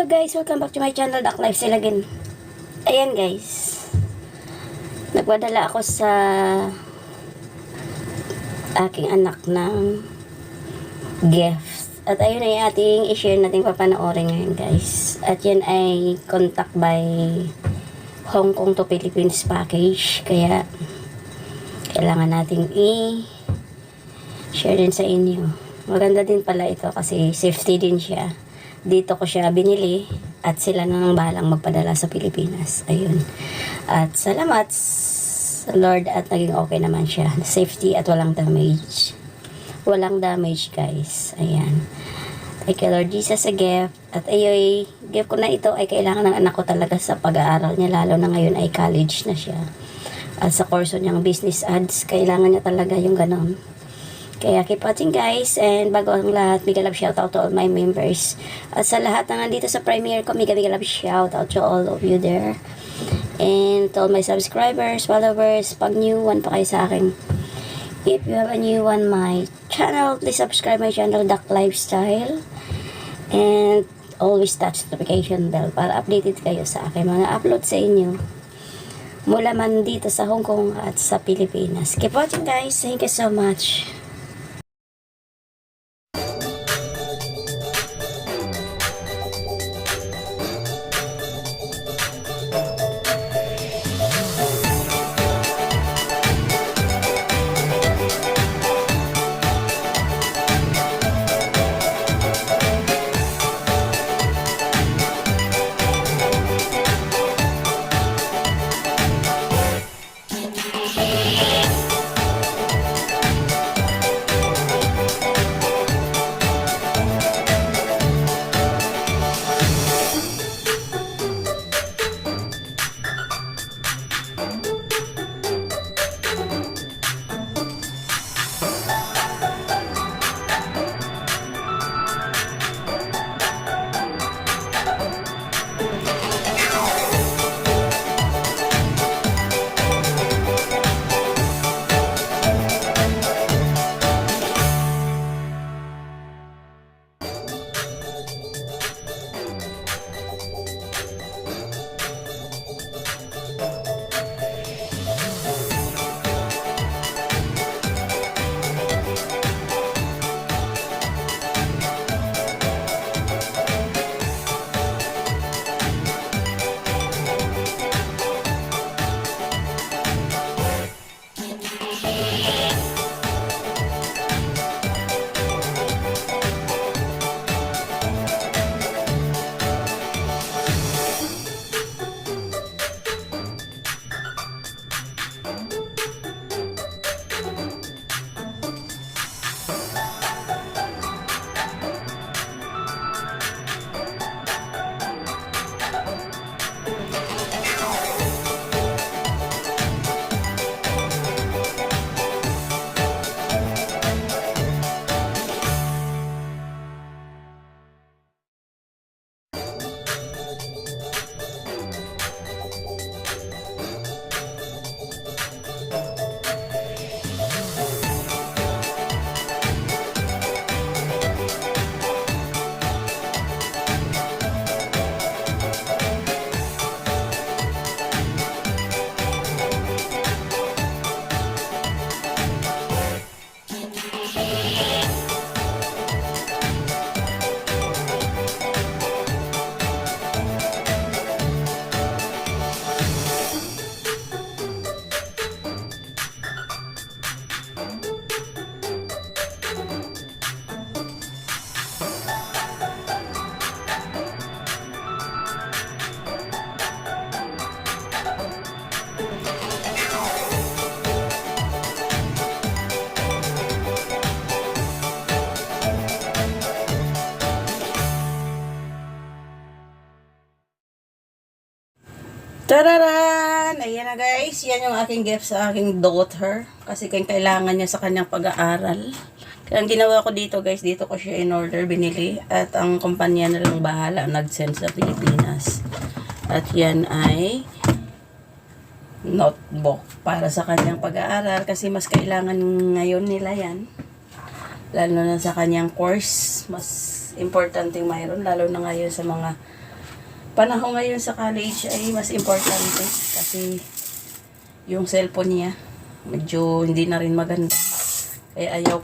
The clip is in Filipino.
guys, welcome back to my channel, Duck Lifestyle again. Ayan guys, nagpadala ako sa aking anak ng gift. At ayun ay ating i-share natin papanoorin ngayon guys. At yan ay contact by Hong Kong to Philippines package. Kaya kailangan nating i-share din sa inyo. Maganda din pala ito kasi safety din siya. Dito ko siya binili at sila nang bahalang magpadala sa Pilipinas. Ayun. At salamat sa Lord at naging okay naman siya. Safety at walang damage. Walang damage guys. Ayan. Thank you Lord Jesus sa gift. At ayoy, gift ko na ito ay kailangan ng anak ko talaga sa pag-aaral niya. Lalo na ngayon ay college na siya. At sa kurso niyang business ads, kailangan niya talaga yung ganon. Kaya keep watching guys, and bago ang lahat, mega love shoutout to all my members. At sa lahat na nandito sa premiere ko, mega love shoutout to all of you there. And to all my subscribers, followers, pag new one pa kayo sa akin. If you have a new one my channel, please subscribe my channel, Duck Lifestyle. And always touch the notification bell para updated kayo sa akin mga upload sa inyo. Mula man dito sa Hong Kong at sa Pilipinas. Keep watching guys, thank you so much. Tararan! Ayan na guys, yan yung aking gift sa aking daughter. Kasi kailangan niya sa kanyang pag-aaral. Kaya ang ginawa ko dito guys, dito ko siya in order binili. At ang kumpanya na lang bahala nag-send sa Pilipinas. At yan ay notebook para sa kanyang pag-aaral. Kasi mas kailangan ngayon nila yan. Lalo na sa kanyang course, mas importante mayroon. Lalo na ngayon sa mga panahon ngayon sa college ay mas importante kasi yung cellphone niya medyo hindi na rin maganda. Kaya ayaw